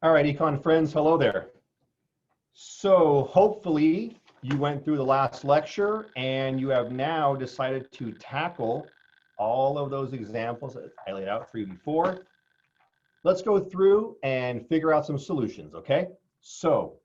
All right, Econ friends, hello there. So hopefully you went through the last lecture and you have now decided to tackle all of those examples that I laid out for you before. Let's go through and figure out some solutions, okay? So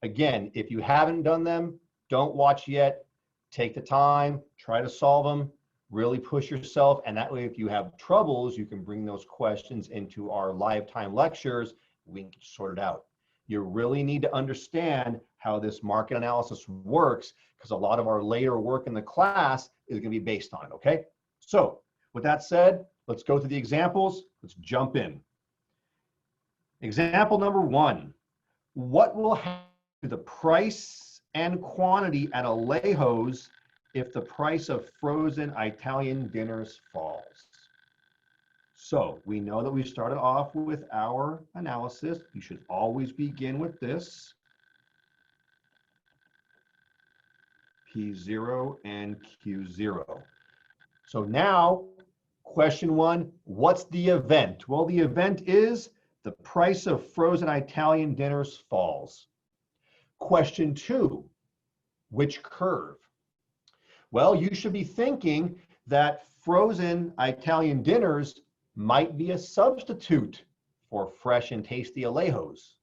again, if you haven't done them, don't watch yet. Take the time, try to solve them, really push yourself, and that way if you have troubles, you can bring those questions into our live time lectures. We can sort it out. You really need to understand how this market analysis works because a lot of our later work in the class is going to be based on it, okay? So with that said, let's go through the examples. Let's jump in. Example number one, what will happen to the price and quantity at Alejo's if the price of frozen Italian dinners falls? So we know that we started off with our analysis. You should always begin with this. P0 and Q0. So now, question one, what's the event? Well, the event is the price of frozen Italian dinners falls. Question two, which curve? Well, you should be thinking that frozen Italian dinners might be a substitute for fresh and tasty Alejo's.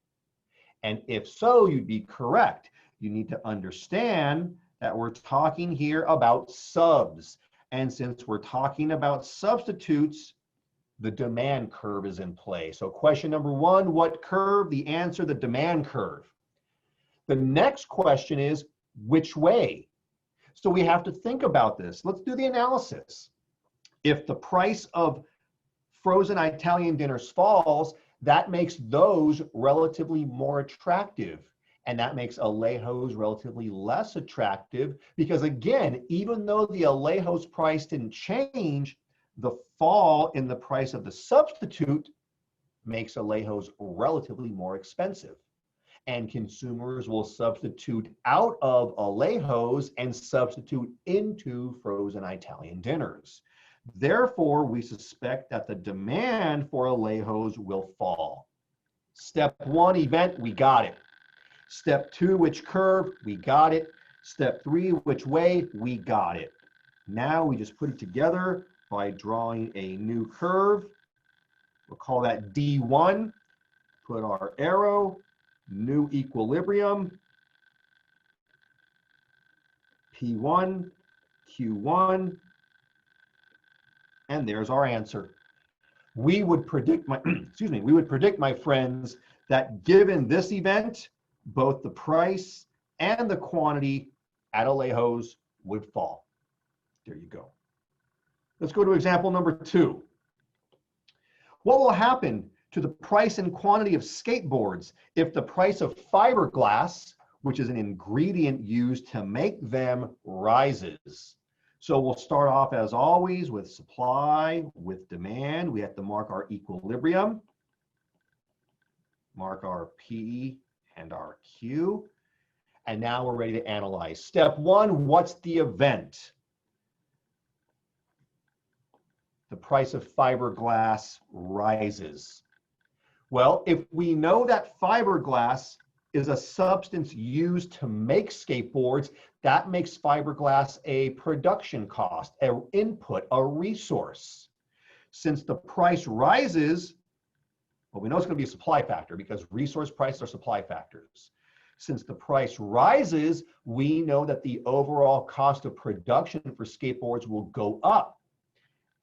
And if so, you'd be correct. You need to understand that we're talking here about subs. And since we're talking about substitutes, the demand curve is in play. So question number one, what curve? The answer, the demand curve. The next question is, which way? So we have to think about this. Let's do the analysis. If the price of frozen Italian dinners falls, that makes those relatively more attractive. And that makes Alejo's relatively less attractive because again, even though the Alejo's price didn't change, the fall in the price of the substitute makes Alejo's relatively more expensive. And consumers will substitute out of Alejo's and substitute into frozen Italian dinners. Therefore, we suspect that the demand for Alejo's will fall. Step one, event, we got it. Step two, which curve, we got it. Step three, which way, we got it. Now we just put it together by drawing a new curve. We'll call that D1. Put our arrow, new equilibrium, P1, Q1, and there's our answer. We would predict, my friends, that given this event, both the price and the quantity at Alejo's would fall. There you go. Let's go to example number two. What will happen to the price and quantity of skateboards if the price of fiberglass, which is an ingredient used to make them, rises? So we'll start off as always with supply, with demand. We have to mark our equilibrium, mark our P and our Q. And now we're ready to analyze. Step one, what's the event? The price of fiberglass rises. Well, if we know that fiberglass is a substance used to make skateboards, that makes fiberglass a production cost, an input, a resource. Since the price rises, well, we know it's going to be a supply factor because resource prices are supply factors. Since the price rises, we know that the overall cost of production for skateboards will go up.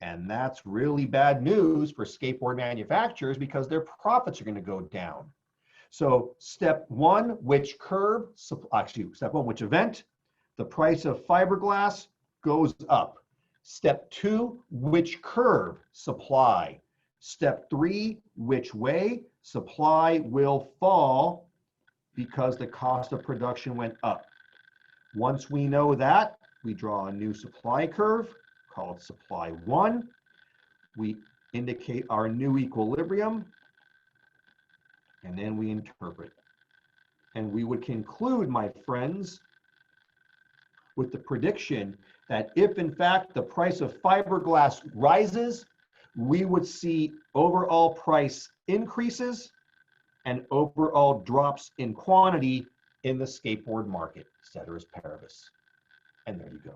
And that's really bad news for skateboard manufacturers because their profits are going to go down. So step one, which curve, step one, which event, the price of fiberglass goes up. Step two, which curve, supply. Step three, which way, supply will fall because the cost of production went up. Once we know that, we draw a new supply curve called supply one. We indicate our new equilibrium, and then we interpret. And we would conclude, my friends, with the prediction that if in fact the price of fiberglass rises, we would see overall price increases and overall drops in quantity in the skateboard market, ceteris paribus. And there you go.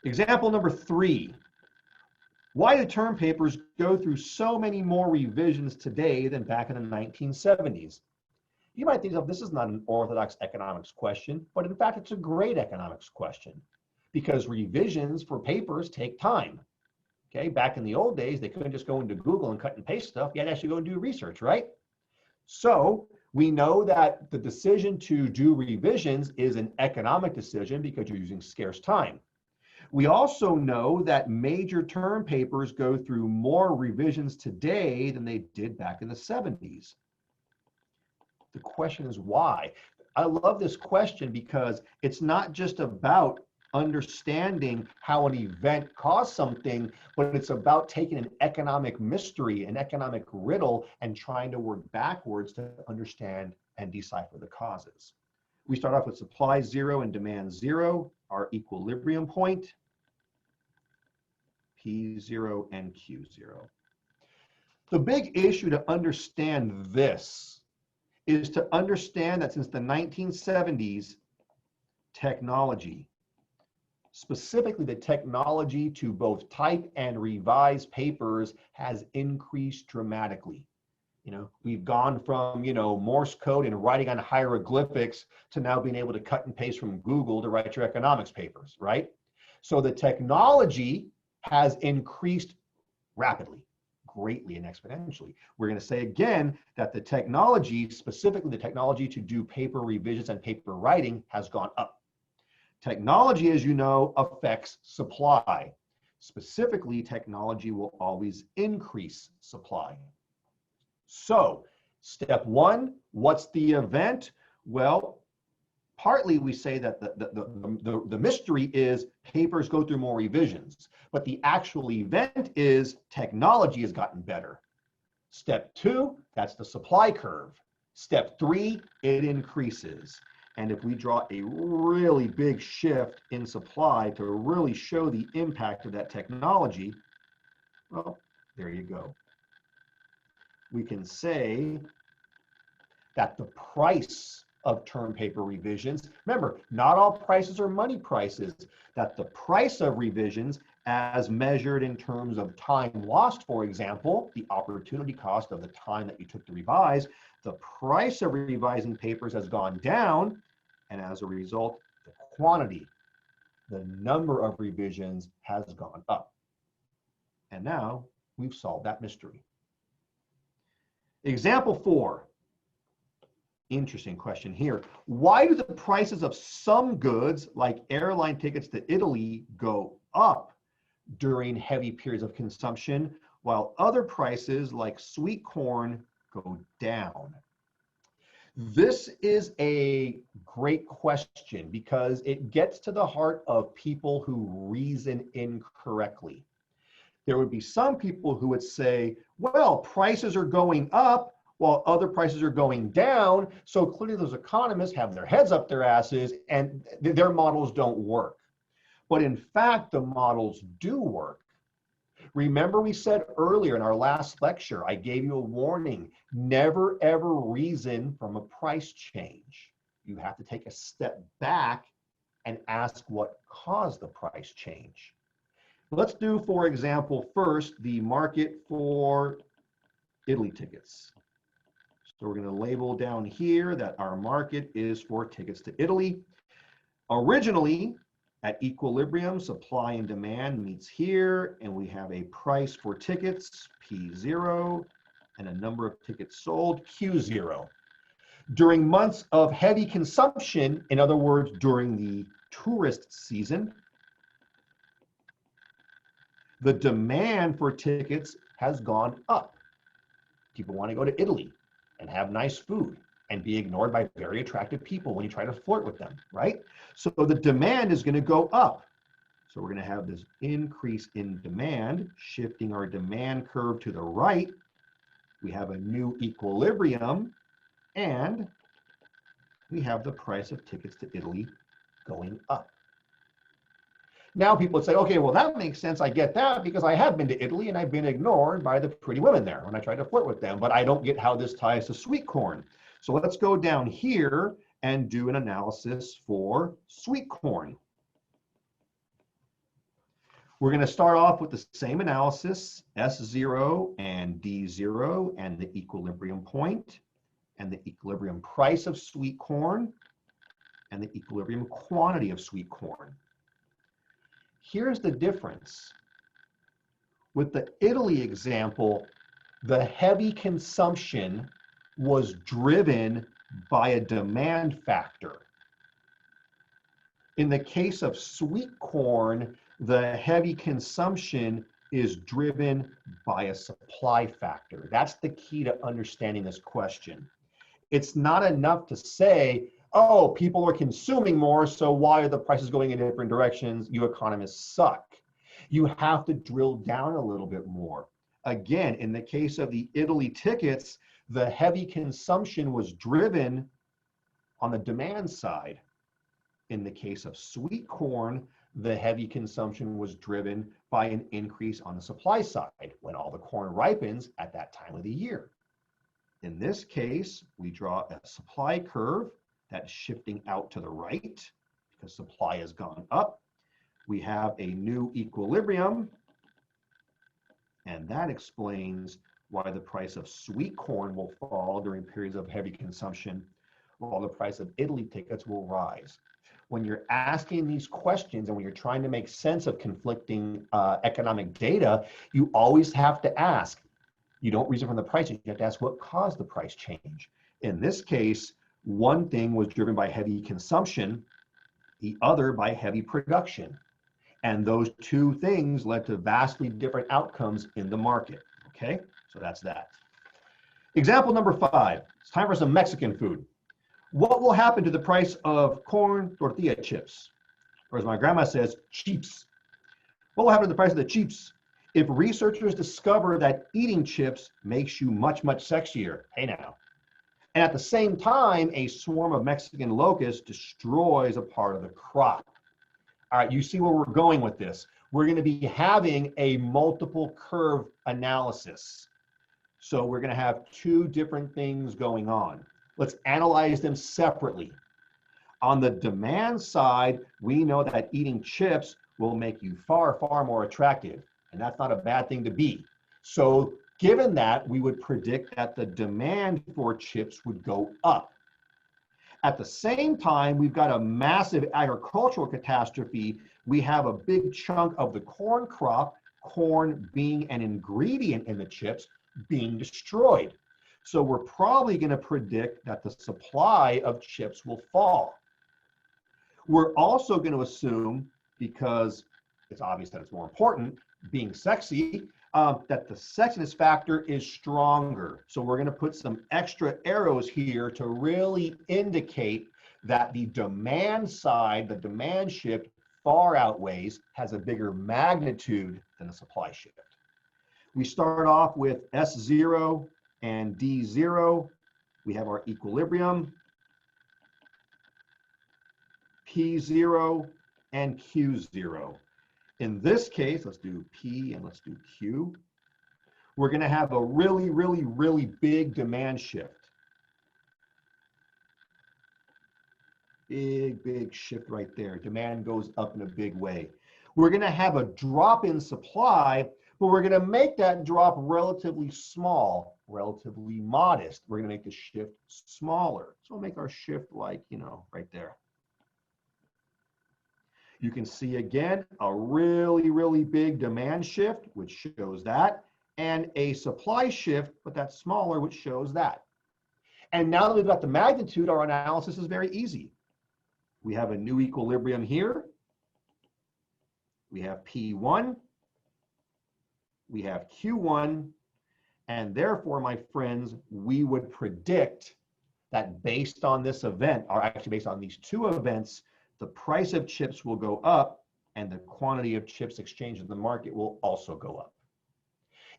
Example number 3. Why do term papers go through so many more revisions today than back in the 1970s? You might think, this is not an orthodox economics question, but in fact, it's a great economics question because revisions for papers take time. Okay, back in the old days, they couldn't just go into Google and cut and paste stuff. You had to actually go and do research, right? So we know that the decision to do revisions is an economic decision because you're using scarce time. We also know that major term papers go through more revisions today than they did back in the 70s. The question is why? I love this question because it's not just about understanding how an event caused something, but it's about taking an economic mystery, an economic riddle, and trying to work backwards to understand and decipher the causes. We start off with supply 0 and demand 0, our equilibrium point, P0 and Q0. The big issue to understand this is to understand that since the 1970s, technology, specifically the technology to both type and revise papers, has increased dramatically. We've gone from, Morse code and writing on hieroglyphics to now being able to cut and paste from Google to write your economics papers, right? So the technology has increased rapidly, greatly, and exponentially. We're going to say again that the technology, specifically the technology to do paper revisions and paper writing, has gone up. Technology, as you know, affects supply. Specifically, technology will always increase supply. So, step 1, what's the event? Well, partly we say that the mystery is papers go through more revisions, but the actual event is technology has gotten better. Step 2, that's the supply curve. Step 3, it increases. And if we draw a really big shift in supply to really show the impact of that technology, well, there you go. We can say that the price of term paper revisions, remember, not all prices are money prices, that the price of revisions as measured in terms of time lost, for example, the opportunity cost of the time that you took to revise, the price of revising papers has gone down, and as a result, the quantity, the number of revisions has gone up. And now we've solved that mystery. Example 4. Interesting question here. Why do the prices of some goods, like airline tickets to Italy, go up during heavy periods of consumption, while other prices, like sweet corn, go down? This is a great question because it gets to the heart of people who reason incorrectly. There would be some people who would say, well, prices are going up while other prices are going down. So clearly those economists have their heads up their asses and their models don't work. But in fact, the models do work. Remember we said earlier in our last lecture, I gave you a warning, never ever reason from a price change. You have to take a step back and ask what caused the price change. Let's do, for example, first the market for Italy tickets. So we're going to label down here that our market is for tickets to Italy. Originally, at equilibrium, supply and demand meets here, and we have a price for tickets, P0, and a number of tickets sold, Q0. During months of heavy consumption, in other words, during the tourist season, the demand for tickets has gone up. People want to go to Italy and have nice food and be ignored by very attractive people when you try to flirt with them, right? So the demand is going to go up. So we're going to have this increase in demand, shifting our demand curve to the right. We have a new equilibrium, and we have the price of tickets to Italy going up. Now people would say, okay, well, that makes sense. I get that because I have been to Italy and I've been ignored by the pretty women there when I tried to flirt with them, but I don't get how this ties to sweet corn. So let's go down here and do an analysis for sweet corn. We're going to start off with the same analysis, S0 and D0 and the equilibrium point and the equilibrium price of sweet corn and the equilibrium quantity of sweet corn. Here's the difference. With the Italy example, the heavy consumption was driven by a demand factor. In the case of sweet corn, the heavy consumption is driven by a supply factor. That's the key to understanding this question. It's not enough to say, oh, people are consuming more, so why are the prices going in different directions? You economists suck. You have to drill down a little bit more. Again, in the case of the Italy tickets, the heavy consumption was driven on the demand side. In the case of sweet corn, the heavy consumption was driven by an increase on the supply side when all the corn ripens at that time of the year. In this case, we draw a supply curve that's shifting out to the right because supply has gone up. We have a new equilibrium, and that explains why the price of sweet corn will fall during periods of heavy consumption, while the price of Italy tickets will rise. When you're asking these questions and when you're trying to make sense of conflicting economic data, you always have to ask, you don't reason from the prices, you have to ask what caused the price change. In this case, one thing was driven by heavy consumption, the other by heavy production. And those two things led to vastly different outcomes in the market, okay? So that's that. Example number 5, it's time for some Mexican food. What will happen to the price of corn tortilla chips? Or as my grandma says, chips. What will happen to the price of the chips? If researchers discover that eating chips makes you much, much sexier, hey now. And at the same time, a swarm of Mexican locusts destroys a part of the crop. All right, you see where we're going with this. We're going to be having a multiple curve analysis. So we're going to have two different things going on. Let's analyze them separately. On the demand side, we know that eating chips will make you far, far more attractive. And that's not a bad thing to be. So given that, we would predict that the demand for chips would go up. At the same time, we've got a massive agricultural catastrophe. We have a big chunk of the corn crop, corn being an ingredient in the chips, being destroyed. So we're probably going to predict that the supply of chips will fall. We're also going to assume, because it's obvious that it's more important, being sexy, that the sexiness factor is stronger. So we're going to put some extra arrows here to really indicate that the demand side, the demand shift, far outweighs, has a bigger magnitude than the supply shift. We start off with S0 and D0. We have our equilibrium, P0 and Q0. In this case, let's do P and let's do Q. We're going to have a really, really, really big demand shift. Big, big shift right there. Demand goes up in a big way. We're going to have a drop in supply, but we're going to make that drop relatively small, relatively modest. We're going to make the shift smaller. So we'll make our shift like, right there. You can see again, a really, really big demand shift, which shows that, and a supply shift, but that's smaller, which shows that. And now that we've got the magnitude, our analysis is very easy. We have a new equilibrium here. We have P1. We have Q1. And therefore, my friends, we would predict that based on this event, or actually based on these two events, the price of chips will go up and the quantity of chips exchanged in the market will also go up.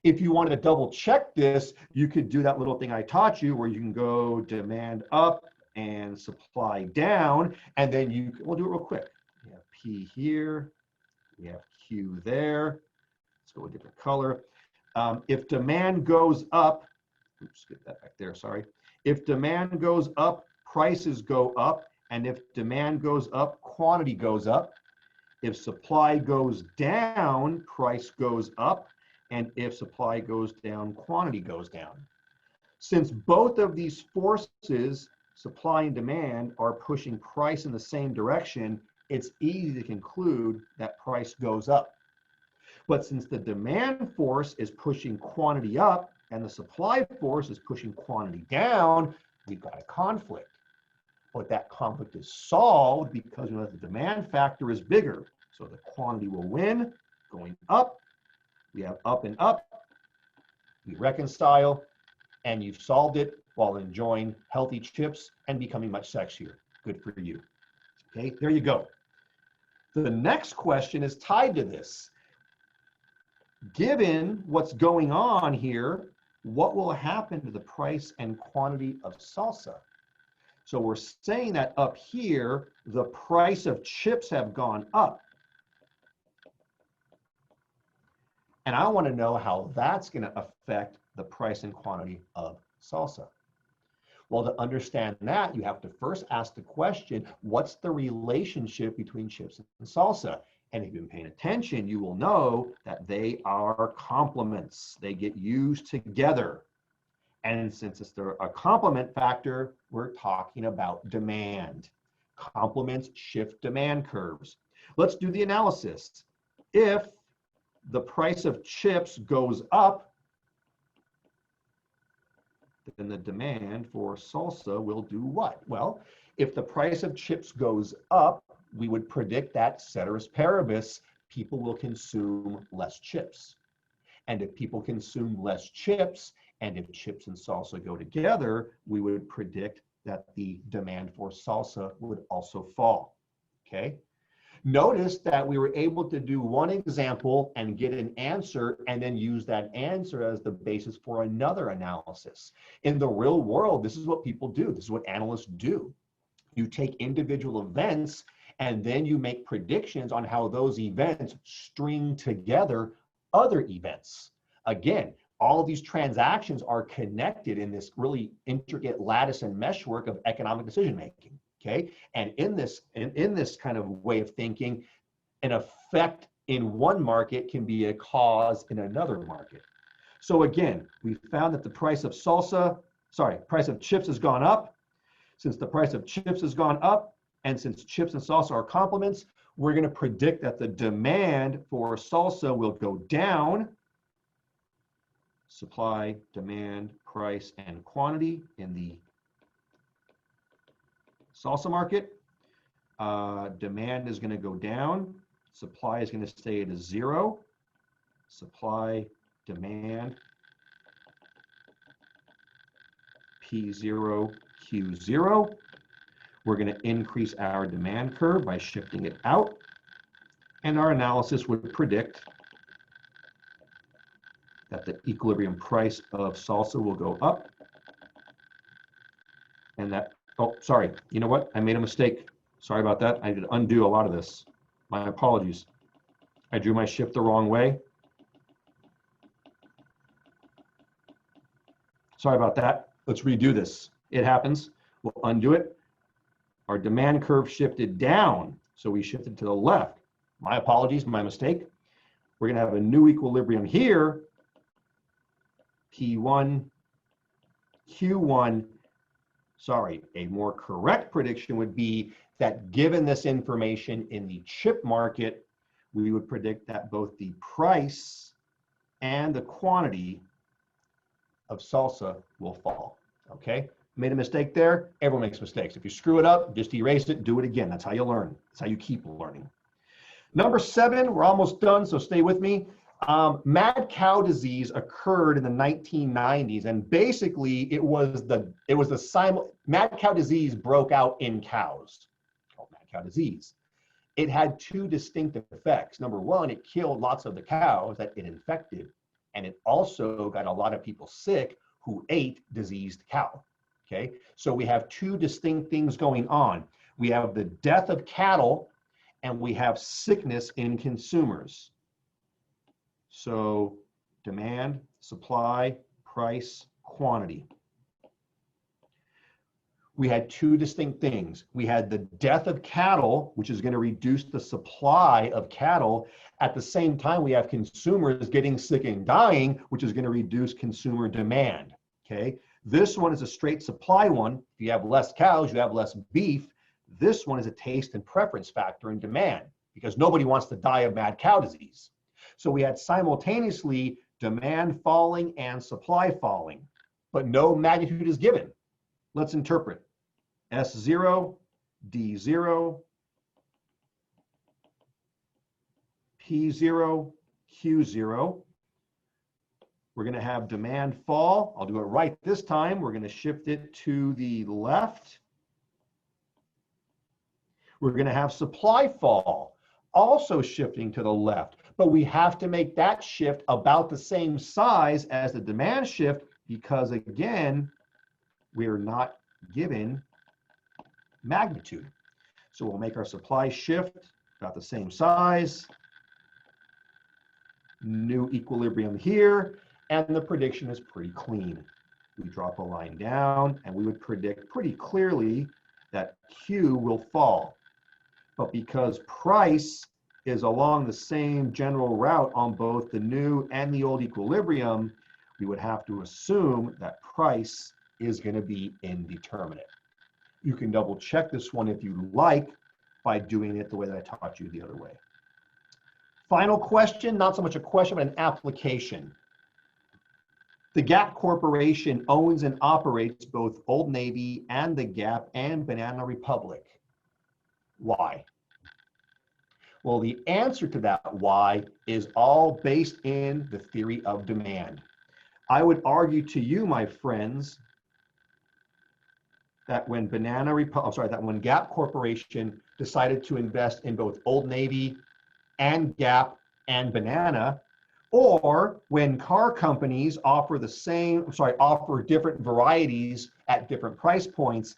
If you wanted to double check this, you could do that little thing I taught you where you can go demand up and supply down, and then we'll do it real quick. We have P here, We have Q there. Let's go with a different color. If demand goes up, oops, get that back there, sorry. If demand goes up, prices go up. And if demand goes up, quantity goes up. If supply goes down, price goes up. And if supply goes down, quantity goes down. Since both of these forces, supply and demand, are pushing price in the same direction, it's easy to conclude that price goes up. But since the demand force is pushing quantity up and the supply force is pushing quantity down, we've got a conflict. But that conflict is solved because the demand factor is bigger. So the quantity will win, going up. We have up and up. We reconcile, and you've solved it while enjoying healthy chips and becoming much sexier. Good for you. Okay, there you go. The next question is tied to this. Given what's going on here, what will happen to the price and quantity of salsa? So we're saying that up here, the price of chips have gone up. And I want to know how that's going to affect the price and quantity of salsa. Well, to understand that, you have to first ask the question, what's the relationship between chips and salsa? And if you've been paying attention, you will know that they are complements. They get used together. And since it's a complement factor, we're talking about demand. Complements shift demand curves. Let's do the analysis. If the price of chips goes up, then the demand for salsa will do what? Well, if the price of chips goes up, we would predict that ceteris paribus, people will consume less chips. And if people consume less chips, and if chips and salsa go together, we would predict that the demand for salsa would also fall, okay? Notice that we were able to do one example and get an answer and then use that answer as the basis for another analysis. In the real world, this is what people do. This is what analysts do. You take individual events and then you make predictions on how those events string together other events. Again, all of these transactions are connected in this really intricate lattice and meshwork of economic decision making. Okay, and in this kind of way of thinking, an effect in one market can be a cause in another market. So again, we found that the price of price of chips has gone up. Since the price of chips has gone up, and since chips and salsa are complements, we're going to predict that the demand for salsa will go down. Supply, demand, price, and quantity in the salsa market. Demand is going to go down. Supply is going to stay at a 0. Supply, demand, P0, Q0. We're going to increase our demand curve by shifting it out. And our analysis would predict that the equilibrium price of salsa will go up. And that, oh, sorry, you know what? I made a mistake. Sorry about that. I did undo a lot of this. My apologies. I drew my shift the wrong way. Sorry about that. Let's redo this. It happens. We'll undo it. Our demand curve shifted down, so we shifted to the left. My apologies, my mistake. We're gonna have a new equilibrium here. P1, Q1, sorry, a more correct prediction would be that given this information in the chip market, we would predict that both the price and the quantity of salsa will fall, okay? Made a mistake there, everyone makes mistakes. If you screw it up, just erase it, do it again. That's how you learn. That's how you keep learning. Number 7, we're almost done, so stay with me. Mad cow disease occurred in the 1990s, and basically mad cow disease broke out in cows, called mad cow disease. It had 2 distinct effects. Number 1, it killed lots of the cows that it infected, and it also got a lot of people sick who ate diseased cow. Okay, so we have 2 distinct things going on. We have the death of cattle, and we have sickness in consumers. So demand, supply, price, quantity. We had two distinct things. We had the death of cattle, which is going to reduce the supply of cattle. At the same time, we have consumers getting sick and dying, which is going to reduce consumer demand. Okay. This one is a straight supply one. If you have less cows, you have less beef. This one is a taste and preference factor in demand because nobody wants to die of mad cow disease. So we had simultaneously demand falling and supply falling, but no magnitude is given. Let's interpret. S0, D0, P0, Q0. We're going to have demand fall. I'll do it right this time. We're going to shift it to the left. We're going to have supply fall, also shifting to the left. But we have to make that shift about the same size as the demand shift because, again, we're not given magnitude. So we'll make our supply shift about the same size. New equilibrium here. And the prediction is pretty clean. We drop a line down and we would predict pretty clearly that Q will fall. But because price is along the same general route on both the new and the old equilibrium, we would have to assume that price is going to be indeterminate. You can double check this one if you like by doing it the way that I taught you the other way. Final question, not so much a question, but an application. The Gap Corporation owns and operates both Old Navy and the Gap and Banana Republic. Why? Well, the answer to that why is all based in the theory of demand. I would argue to you, my friends, that when when Gap Corporation decided to invest in both Old Navy and Gap and Banana, or when car companies offer offer different varieties at different price points,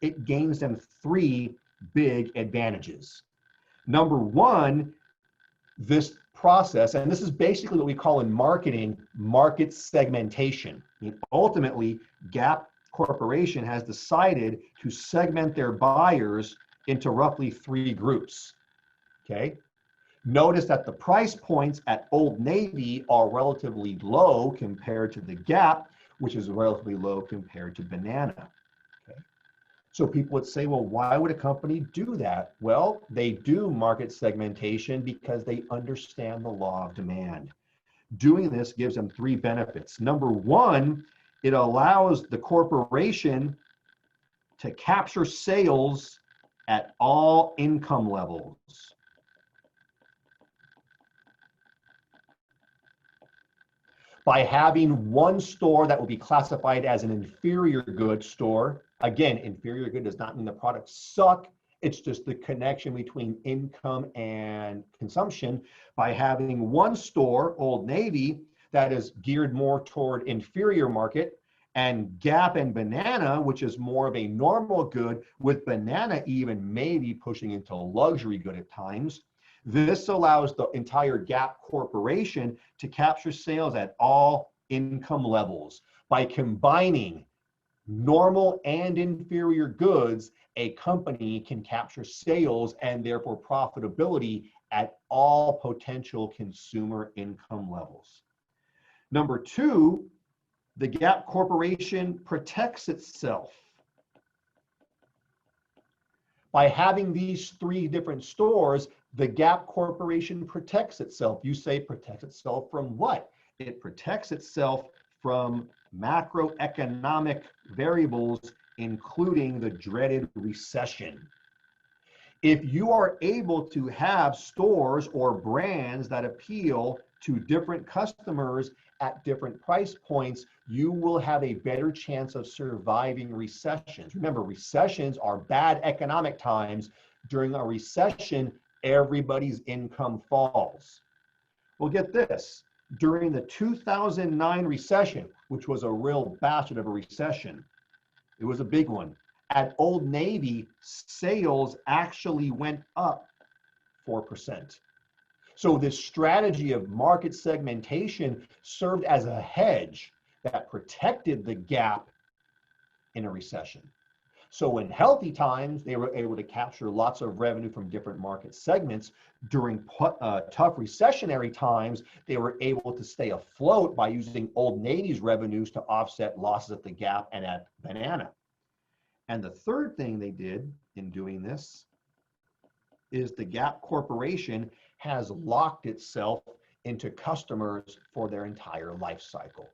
it gains them three big advantages. Number one, this process, and this is basically what we call in marketing, market segmentation. I mean, ultimately, Gap Corporation has decided to segment their buyers into roughly three groups, okay? Notice that the price points at Old Navy are relatively low compared to the Gap, which is relatively low compared to Banana, okay? So people would say, well, why would a company do that? Well, they do market segmentation because they understand the law of demand. Doing this gives them three benefits. Number one, it allows the corporation to capture sales at all income levels. By having one store that will be classified as an inferior good store, again, inferior good does not mean the products suck, it's just the connection between income and consumption. By having one store, Old Navy, that is geared more toward inferior market, and Gap and Banana, which is more of a normal good, with Banana even maybe pushing into luxury good at times. This allows the entire Gap Corporation to capture sales at all income levels. By combining normal and inferior goods, a company can capture sales and therefore profitability at all potential consumer income levels. Number two, the Gap Corporation protects itself. By having these three different stores, the Gap Corporation protects itself. You say protects itself from what? It protects itself from macroeconomic variables, including the dreaded recession. If you are able to have stores or brands that appeal to different customers at different price points, you will have a better chance of surviving recessions. Remember, recessions are bad economic times. During a recession, everybody's income falls. Well, get this. During the 2009 recession, which was a real bastard of a recession, it was a big one. At Old Navy, sales actually went up 4%. So this strategy of market segmentation served as a hedge that protected the gap in a recession. So in healthy times, they were able to capture lots of revenue from different market segments. During tough recessionary times, they were able to stay afloat by using Old Navy's revenues to offset losses at the Gap and at Banana. And the third thing they did in doing this is the Gap Corporation has locked itself into customers for their entire life cycle.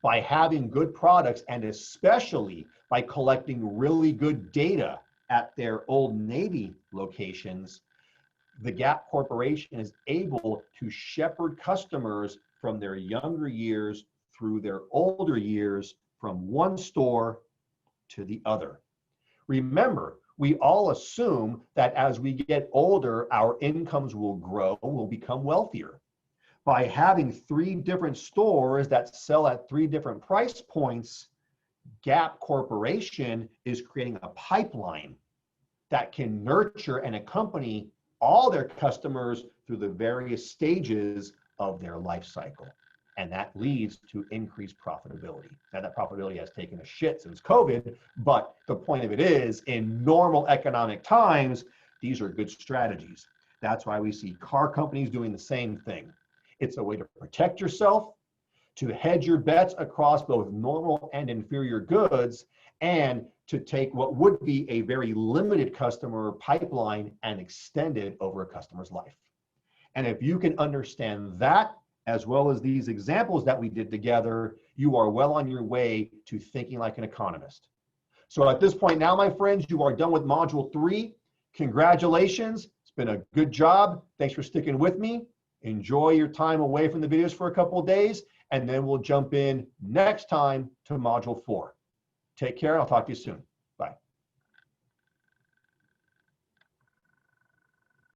By having good products, and especially by collecting really good data at their Old Navy locations, the Gap Corporation is able to shepherd customers from their younger years through their older years from one store to the other. Remember, we all assume that as we get older, our incomes will grow, we'll become wealthier. By having 3 different stores that sell at 3 different price points, Gap Corporation is creating a pipeline that can nurture and accompany all their customers through the various stages of their life cycle. And that leads to increased profitability. Now that profitability has taken a shit since COVID, but the point of it is, in normal economic times, these are good strategies. That's why we see car companies doing the same thing. It's a way to protect yourself, to hedge your bets across both normal and inferior goods, and to take what would be a very limited customer pipeline and extend it over a customer's life. And if you can understand that, as well as these examples that we did together, you are well on your way to thinking like an economist. So at this point now, my friends, you are done with Module 3. Congratulations. It's been a good job. Thanks for sticking with me. Enjoy your time away from the videos for a couple of days, and then we'll jump in next time to Module 4. Take care. I'll talk to you soon.